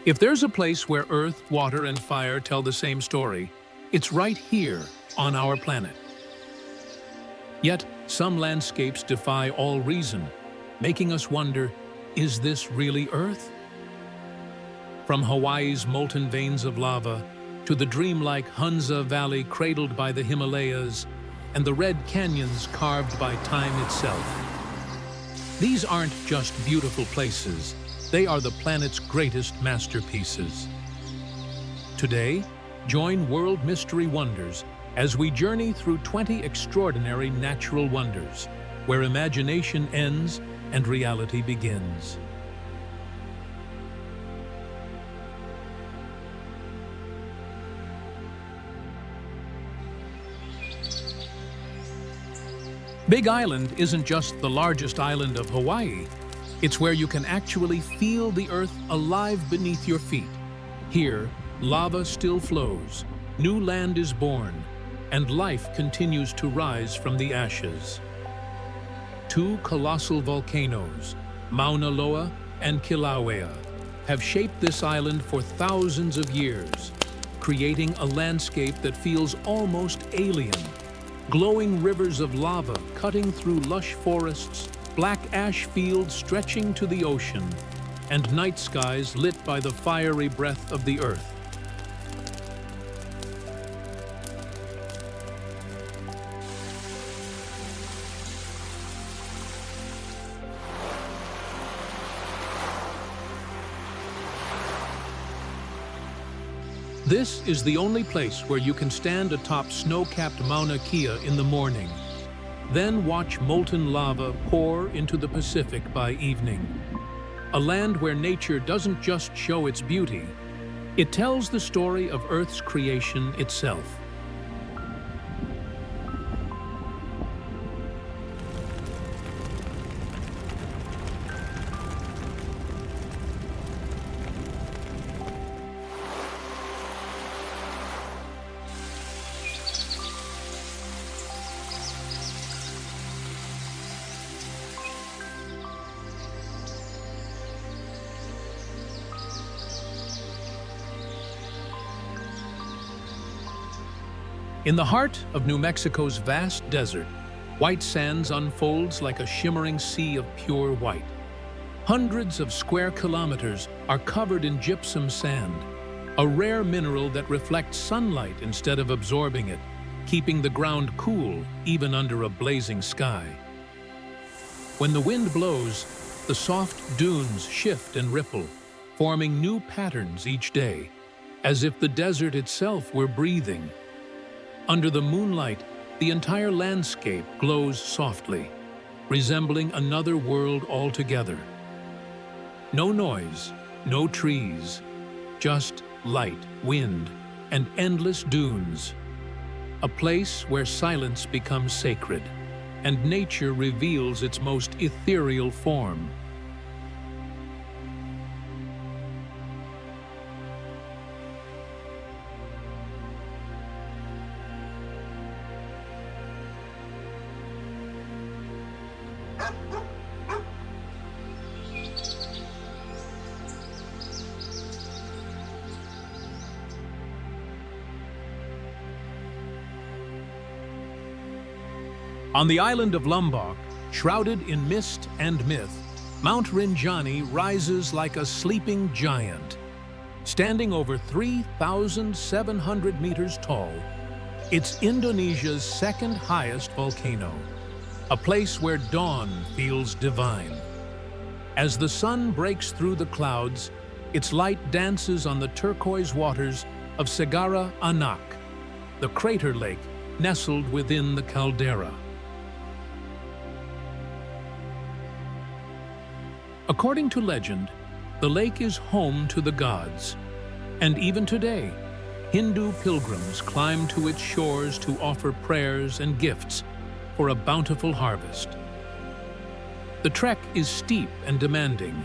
If there's a place where earth, water, and fire tell the same story, it's right here on our planet. Yet, some landscapes defy all reason, making us wonder, is this really Earth? From Hawaii's molten veins of lava to the dreamlike Hunza Valley cradled by the Himalayas and the red canyons carved by time itself. These aren't just beautiful places, they are the planet's greatest masterpieces. Today, join World Mystery Wonders as we journey through 20 extraordinary natural wonders, where imagination ends and reality begins. Big Island isn't just the largest island of Hawaii. It's where you can actually feel the earth alive beneath your feet. Here, lava still flows, new land is born, and life continues to rise from the ashes. Two colossal volcanoes, Mauna Loa and Kilauea, have shaped this island for thousands of years, creating a landscape that feels almost alien. Glowing rivers of lava cutting through lush forests, black ash fields stretching to the ocean, and night skies lit by the fiery breath of the earth. This is the only place where you can stand atop snow-capped Mauna Kea in the morning, then watch molten lava pour into the Pacific by evening. A land where nature doesn't just show its beauty, it tells the story of Earth's creation itself. In the heart of New Mexico's vast desert, white sands unfolds like a shimmering sea of pure white. Hundreds of square kilometers are covered in gypsum sand, a rare mineral that reflects sunlight instead of absorbing it, keeping the ground cool even under a blazing sky. When the wind blows, the soft dunes shift and ripple, forming new patterns each day, as if the desert itself were breathing. Under the moonlight, the entire landscape glows softly, resembling another world altogether. No noise, no trees, just light, wind, and endless dunes. A place where silence becomes sacred, and nature reveals its most ethereal form. On the island of Lombok, shrouded in mist and myth, Mount Rinjani rises like a sleeping giant. Standing over 3,700 meters tall, it's Indonesia's second highest volcano, a place where dawn feels divine. As the sun breaks through the clouds, its light dances on the turquoise waters of Segara Anak, the crater lake nestled within the caldera. According to legend, the lake is home to the gods, and even today, Hindu pilgrims climb to its shores to offer prayers and gifts for a bountiful harvest. The trek is steep and demanding,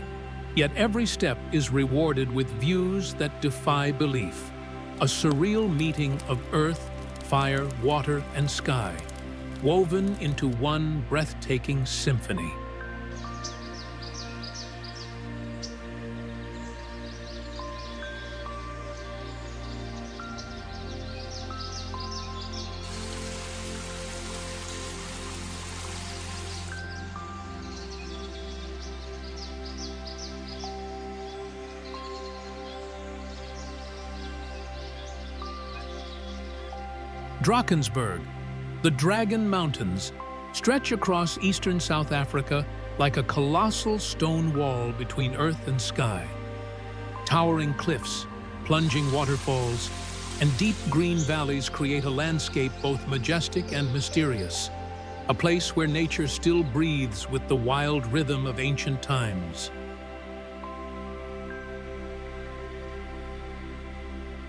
yet every step is rewarded with views that defy belief, a surreal meeting of earth, fire, water, and sky, woven into one breathtaking symphony. Drakensberg, the Dragon Mountains, stretch across eastern South Africa like a colossal stone wall between earth and sky. Towering cliffs, plunging waterfalls, and deep green valleys create a landscape both majestic and mysterious, a place where nature still breathes with the wild rhythm of ancient times.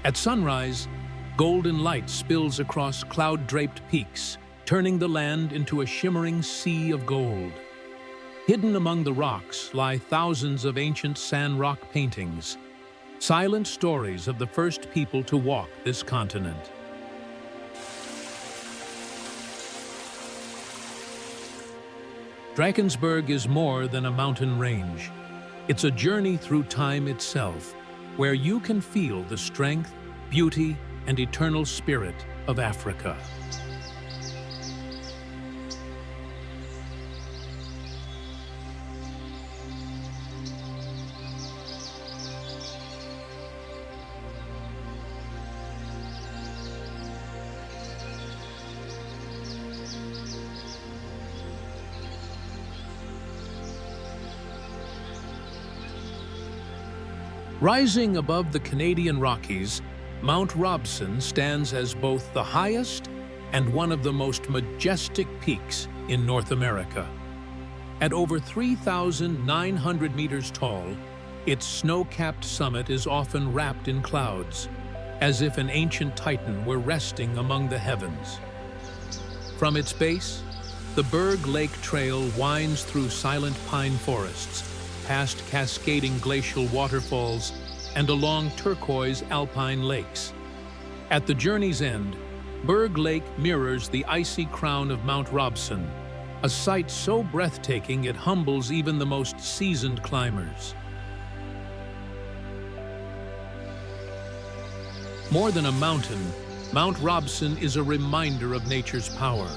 At sunrise, golden light spills across cloud-draped peaks, turning the land into a shimmering sea of gold. Hidden among the rocks lie thousands of ancient sand rock paintings, silent stories of the first people to walk this continent. Drakensberg is more than a mountain range. It's a journey through time itself, where you can feel the strength, beauty, and eternal spirit of Africa. Rising above the Canadian Rockies, Mount Robson stands as both the highest and one of the most majestic peaks in North America. At over 3,900 meters tall, its snow-capped summit is often wrapped in clouds, as if an ancient titan were resting among the heavens. From its base, the Berg Lake Trail winds through silent pine forests, past cascading glacial waterfalls, and along turquoise alpine lakes. At the journey's end, Berg Lake mirrors the icy crown of Mount Robson, a sight so breathtaking it humbles even the most seasoned climbers. More than a mountain, Mount Robson is a reminder of nature's power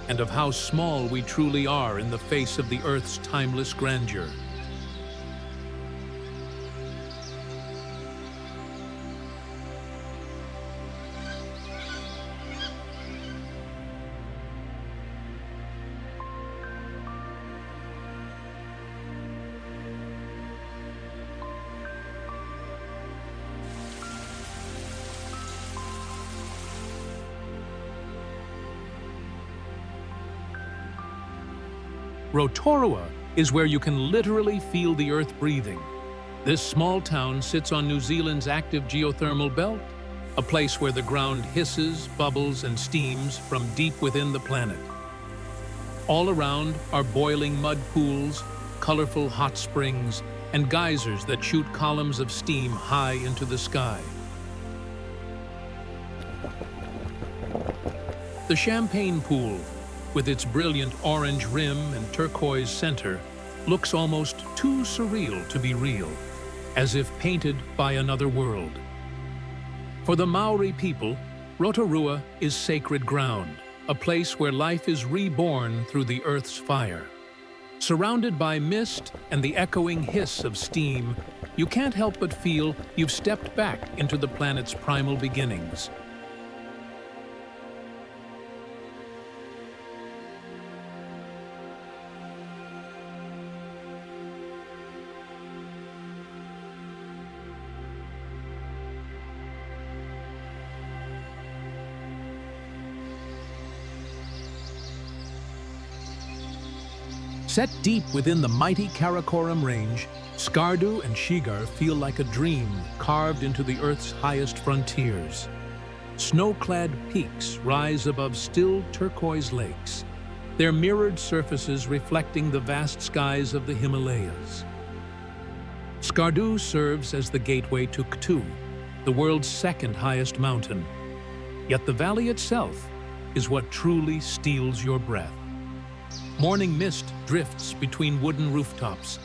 and of how small we truly are in the face of the Earth's timeless grandeur. Rotorua is where you can literally feel the earth breathing. This small town sits on New Zealand's active geothermal belt, a place where the ground hisses, bubbles, and steams from deep within the planet. All around are boiling mud pools, colorful hot springs, and geysers that shoot columns of steam high into the sky. The Champagne Pool, with its brilliant orange rim and turquoise center, looks almost too surreal to be real, as if painted by another world. For the Maori people, Rotorua is sacred ground, a place where life is reborn through the earth's fire. Surrounded by mist and the echoing hiss of steam, you can't help but feel you've stepped back into the planet's primal beginnings. Set deep within the mighty Karakoram Range, Skardu and Shigar feel like a dream carved into the Earth's highest frontiers. Snow-clad peaks rise above still turquoise lakes, their mirrored surfaces reflecting the vast skies of the Himalayas. Skardu serves as the gateway to Ktu, the world's second highest mountain. Yet the valley itself is what truly steals your breath. Morning mist drifts between wooden rooftops,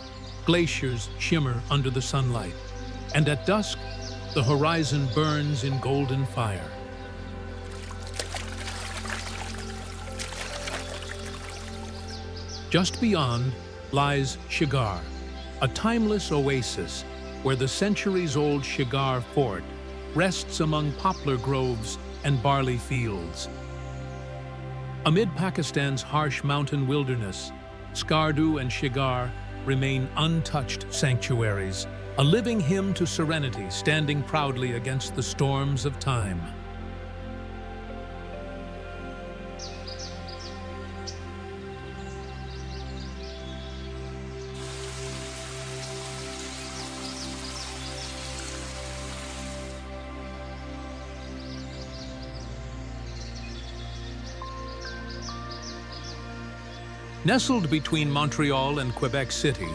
glaciers shimmer under the sunlight, and at dusk, the horizon burns in golden fire. Just beyond lies Shigar, a timeless oasis where the centuries-old Shigar fort rests among poplar groves and barley fields. Amid Pakistan's harsh mountain wilderness, Skardu and Shigar remain untouched sanctuaries, a living hymn to serenity standing proudly against the storms of time. Nestled between Montreal and Quebec City,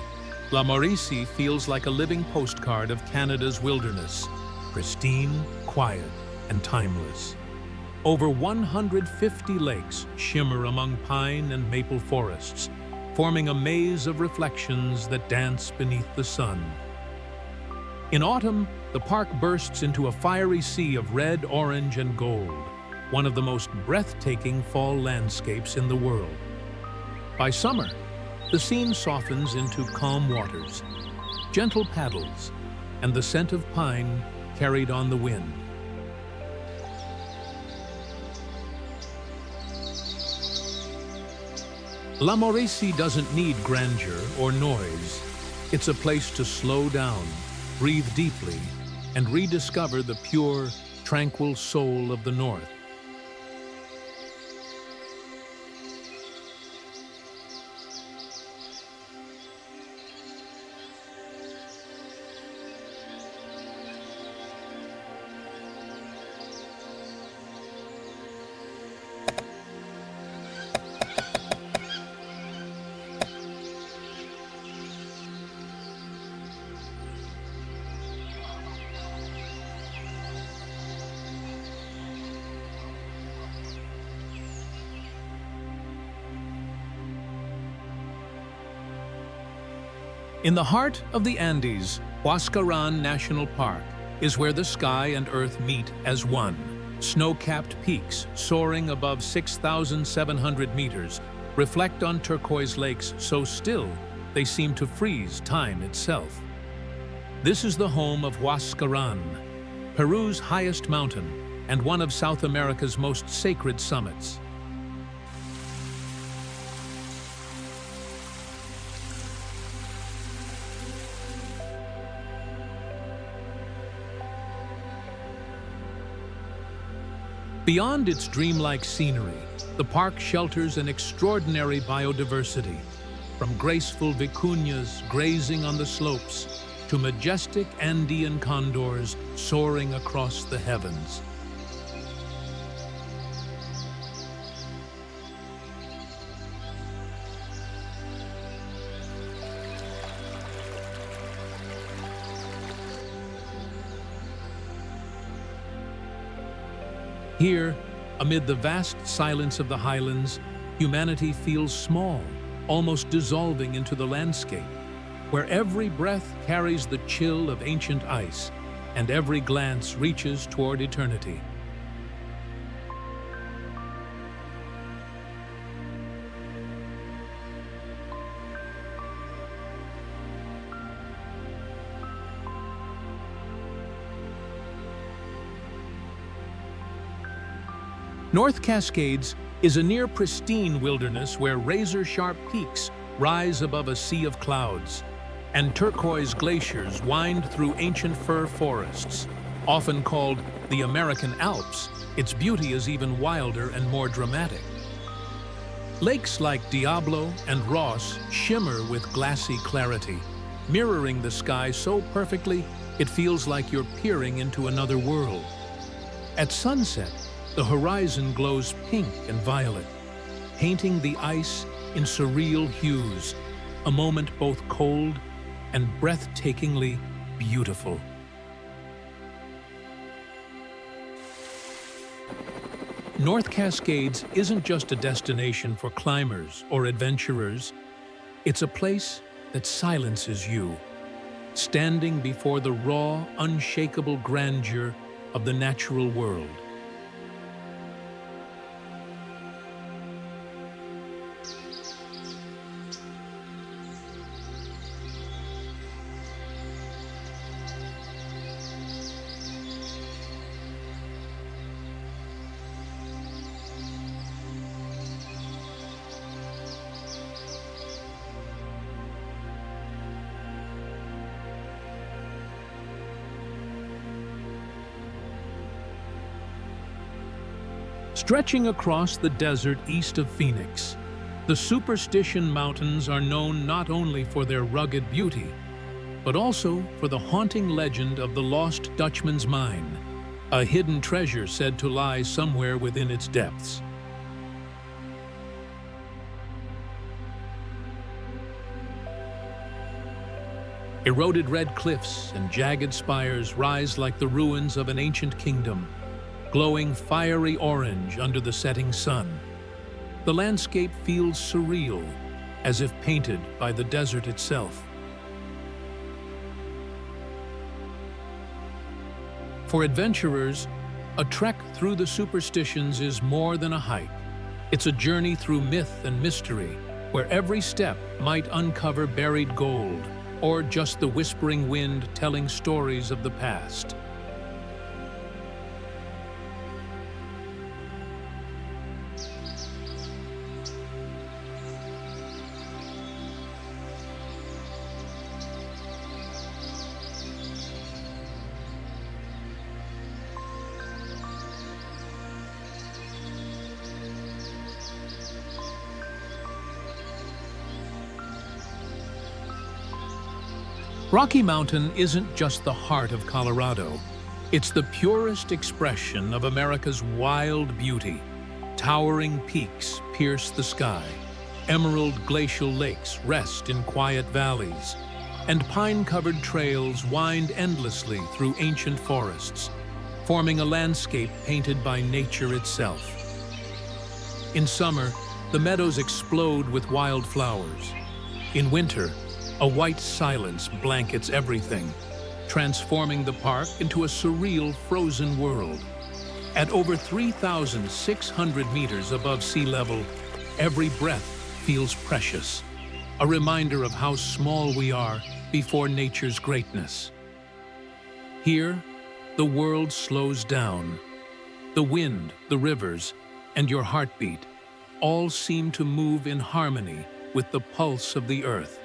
La Mauricie feels like a living postcard of Canada's wilderness, pristine, quiet, and timeless. Over 150 lakes shimmer among pine and maple forests, forming a maze of reflections that dance beneath the sun. In autumn, the park bursts into a fiery sea of red, orange, and gold, one of the most breathtaking fall landscapes in the world. By summer, the scene softens into calm waters, gentle paddles, and the scent of pine carried on the wind. La Mauricie doesn't need grandeur or noise. It's a place to slow down, breathe deeply, and rediscover the pure, tranquil soul of the North. In the heart of the Andes, Huascarán National Park is where the sky and earth meet as one. Snow-capped peaks soaring above 6,700 meters reflect on turquoise lakes so still they seem to freeze time itself. This is the home of Huascarán, Peru's highest mountain and one of South America's most sacred summits. Beyond its dreamlike scenery, the park shelters an extraordinary biodiversity, from graceful vicuñas grazing on the slopes to majestic Andean condors soaring across the heavens. Here, amid the vast silence of the highlands, humanity feels small, almost dissolving into the landscape, where every breath carries the chill of ancient ice, and every glance reaches toward eternity. North Cascades is a near-pristine wilderness where razor-sharp peaks rise above a sea of clouds, and turquoise glaciers wind through ancient fir forests. Often called the American Alps, its beauty is even wilder and more dramatic. Lakes like Diablo and Ross shimmer with glassy clarity, mirroring the sky so perfectly it feels like you're peering into another world. At sunset, the horizon glows pink and violet, painting the ice in surreal hues, a moment both cold and breathtakingly beautiful. North Cascades isn't just a destination for climbers or adventurers. It's a place that silences you, standing before the raw, unshakable grandeur of the natural world. Stretching across the desert east of Phoenix, the Superstition Mountains are known not only for their rugged beauty, but also for the haunting legend of the Lost Dutchman's Mine, a hidden treasure said to lie somewhere within its depths. Eroded red cliffs and jagged spires rise like the ruins of an ancient kingdom, glowing fiery orange under the setting sun. The landscape feels surreal, as if painted by the desert itself. For adventurers, a trek through the Superstitions is more than a hike. It's a journey through myth and mystery, where every step might uncover buried gold, or just the whispering wind telling stories of the past. Rocky Mountain isn't just the heart of Colorado. It's the purest expression of America's wild beauty. Towering peaks pierce the sky, emerald glacial lakes rest in quiet valleys, and pine-covered trails wind endlessly through ancient forests, forming a landscape painted by nature itself. In summer, the meadows explode with wildflowers. In winter, a white silence blankets everything, transforming the park into a surreal frozen world. At over 3,600 meters above sea level, every breath feels precious, a reminder of how small we are before nature's greatness. Here, the world slows down. The wind, the rivers, and your heartbeat all seem to move in harmony with the pulse of the earth.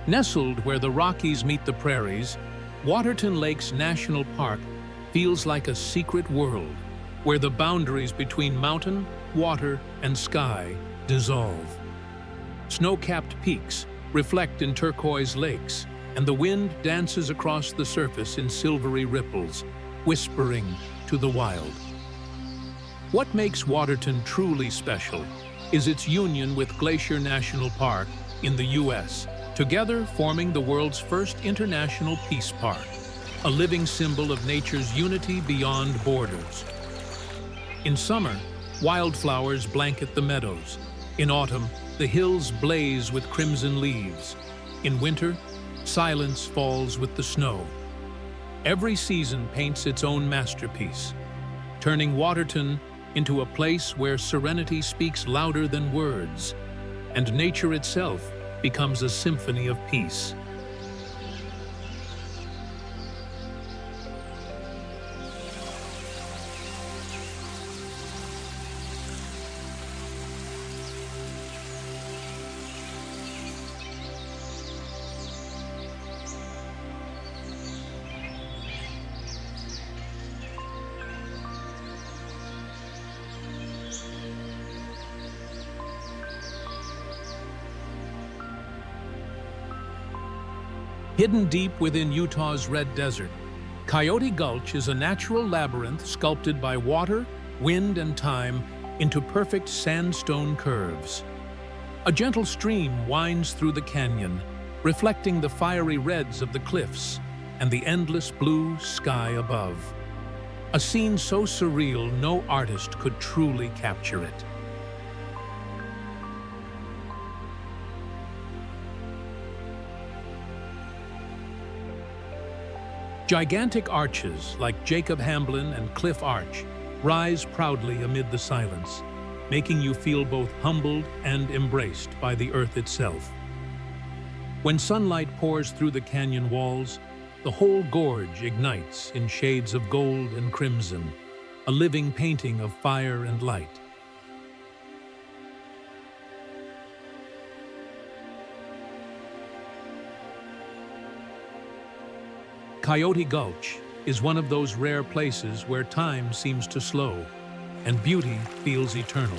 Nestled where the Rockies meet the prairies, Waterton Lakes National Park feels like a secret world where the boundaries between mountain, water, and sky dissolve. Snow-capped peaks reflect in turquoise lakes, and the wind dances across the surface in silvery ripples, whispering to the wild. What makes Waterton truly special is its union with Glacier National Park in the U.S., together forming the world's first international peace park, a living symbol of nature's unity beyond borders. In summer, wildflowers blanket the meadows. In autumn, the hills blaze with crimson leaves. In winter, silence falls with the snow. Every season paints its own masterpiece, turning Waterton into a place where serenity speaks louder than words, and nature itself becomes a symphony of peace. Hidden deep within Utah's Red Desert, Coyote Gulch is a natural labyrinth sculpted by water, wind, and time into perfect sandstone curves. A gentle stream winds through the canyon, reflecting the fiery reds of the cliffs and the endless blue sky above. A scene so surreal no artist could truly capture it. Gigantic arches like Jacob Hamblin and Cliff Arch rise proudly amid the silence. making you feel both humbled and embraced by the earth itself. When sunlight pours through the canyon walls, the whole gorge ignites in shades of gold and crimson, a living painting of fire and light. Coyote Gulch is one of those rare places where time seems to slow and beauty feels eternal.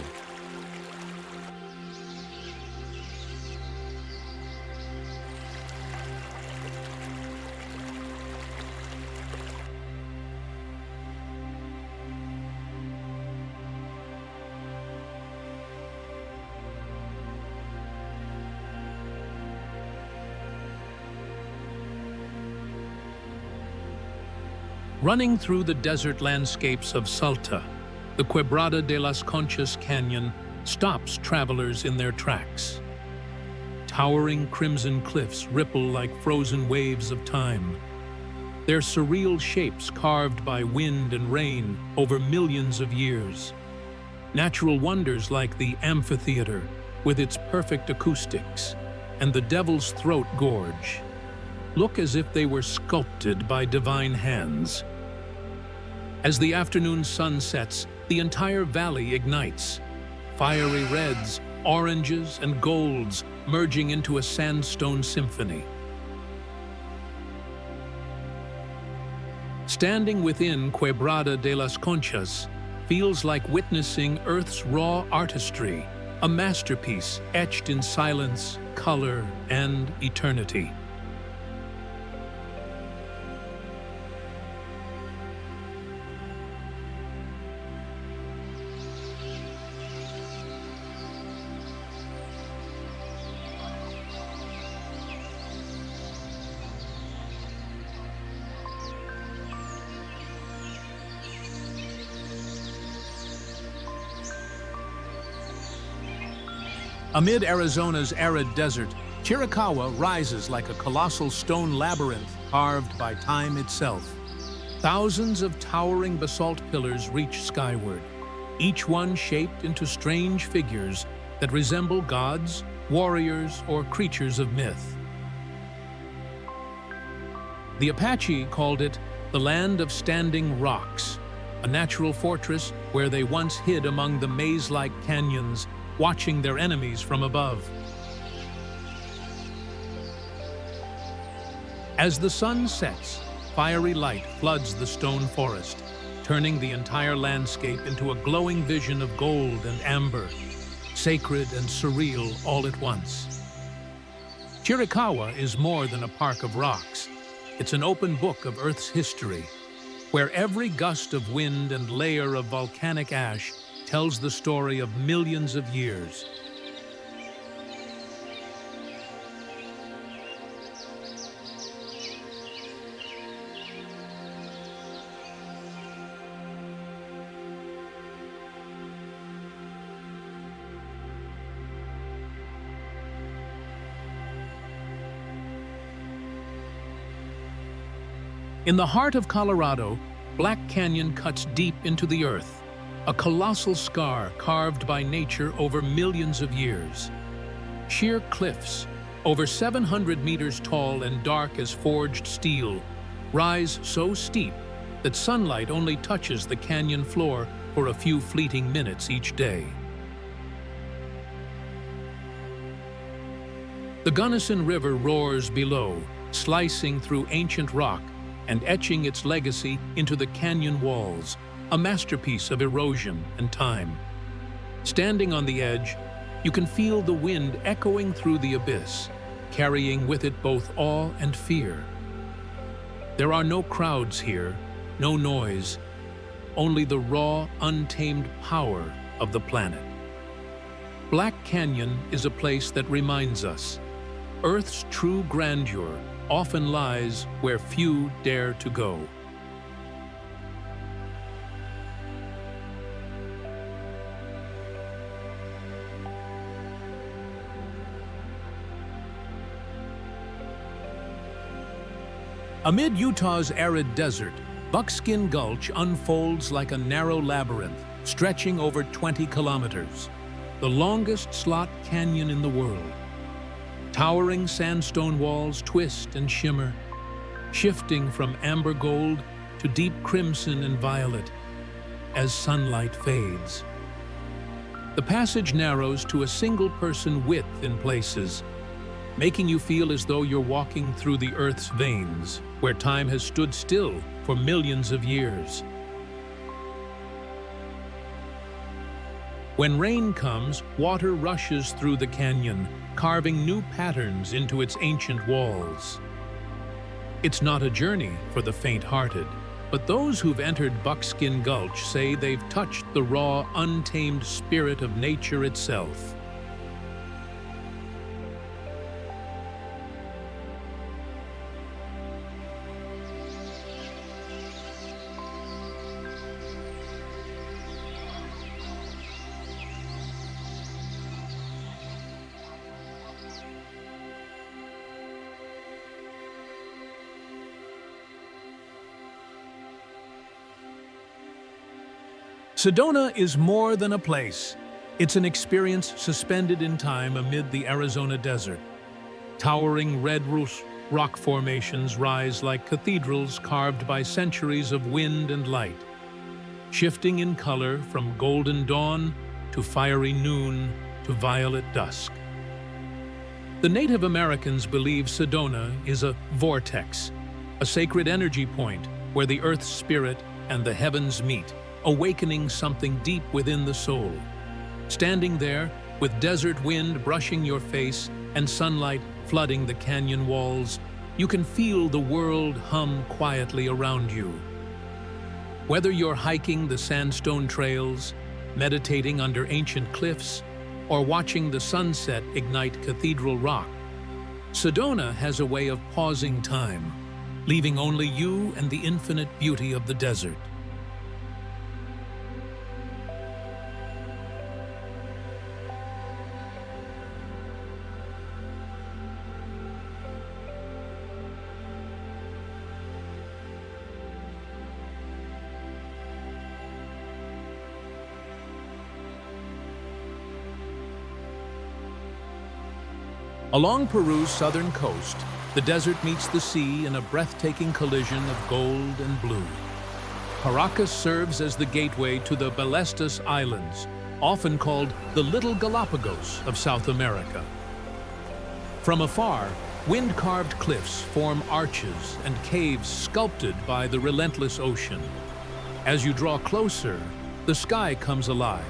Running through the desert landscapes of Salta, the Quebrada de las Conchas canyon stops travelers in their tracks. Towering crimson cliffs ripple like frozen waves of time, their surreal shapes carved by wind and rain over millions of years. Natural wonders like the amphitheater with its perfect acoustics and the Devil's Throat Gorge look as if they were sculpted by divine hands. As the afternoon sun sets, the entire valley ignites. Fiery reds, oranges, and golds merging into a sandstone symphony. Standing within Quebrada de las Conchas feels like witnessing Earth's raw artistry, a masterpiece etched in silence, color, and eternity. Amid Arizona's arid desert, Chiricahua rises like a colossal stone labyrinth carved by time itself. Thousands of towering basalt pillars reach skyward, each one shaped into strange figures that resemble gods, warriors, or creatures of myth. The Apache called it the Land of Standing Rocks, a natural fortress where they once hid among the maze-like canyons, watching their enemies from above. As the sun sets, fiery light floods the stone forest, turning the entire landscape into a glowing vision of gold and amber, sacred and surreal all at once. Chiricahua is more than a park of rocks. It's an open book of Earth's history, where every gust of wind and layer of volcanic ash tells the story of millions of years. In the heart of Colorado, Black Canyon cuts deep into the earth, a colossal scar carved by nature over millions of years. Sheer cliffs, over 700 meters tall and dark as forged steel, rise so steep that sunlight only touches the canyon floor for a few fleeting minutes each day. The Gunnison River roars below, slicing through ancient rock and etching its legacy into the canyon walls, a masterpiece of erosion and time. Standing on the edge, you can feel the wind echoing through the abyss, carrying with it both awe and fear. There are no crowds here, no noise, only the raw, untamed power of the planet. Black Canyon is a place that reminds us, Earth's true grandeur often lies where few dare to go. Amid Utah's arid desert, Buckskin Gulch unfolds like a narrow labyrinth, stretching over 20 kilometers, the longest slot canyon in the world. Towering sandstone walls twist and shimmer, shifting from amber gold to deep crimson and violet as sunlight fades. The passage narrows to a single-person width in places, making you feel as though you're walking through the Earth's veins, where time has stood still for millions of years. When rain comes, water rushes through the canyon, carving new patterns into its ancient walls. It's not a journey for the faint-hearted, but those who've entered Buckskin Gulch say they've touched the raw, untamed spirit of nature itself. Sedona is more than a place. It's an experience suspended in time amid the Arizona desert. Towering red rock formations rise like cathedrals carved by centuries of wind and light, shifting in color from golden dawn to fiery noon to violet dusk. The Native Americans believe Sedona is a vortex, a sacred energy point where the Earth's spirit and the heavens meet, awakening something deep within the soul. Standing there, with desert wind brushing your face and sunlight flooding the canyon walls, you can feel the world hum quietly around you. Whether you're hiking the sandstone trails, meditating under ancient cliffs, or watching the sunset ignite Cathedral Rock, Sedona has a way of pausing time, leaving only you and the infinite beauty of the desert. Along Peru's southern coast, the desert meets the sea in a breathtaking collision of gold and blue. Paracas serves as the gateway to the Ballestas Islands, often called the Little Galapagos of South America. From afar, wind-carved cliffs form arches and caves sculpted by the relentless ocean. As you draw closer, the sky comes alive,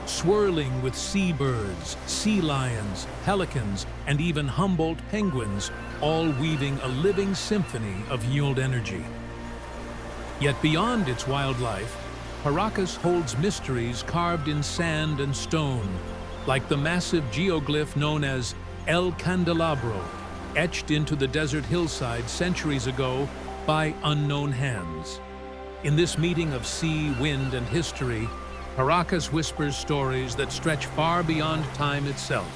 swirling with seabirds, sea lions, pelicans, and even Humboldt penguins, all weaving a living symphony of yield energy. Yet beyond its wildlife, Paracas holds mysteries carved in sand and stone, like the massive geoglyph known as El Candelabro, etched into the desert hillside centuries ago by unknown hands. In this meeting of sea, wind, and history, Paracas whispers stories that stretch far beyond time itself.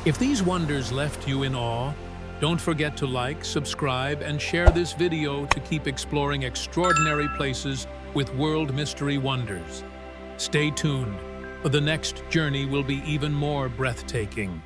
If these wonders left you in awe, don't forget to like, subscribe, and share this video to keep exploring extraordinary places with World Mystery Wonders. Stay tuned, for the next journey will be even more breathtaking.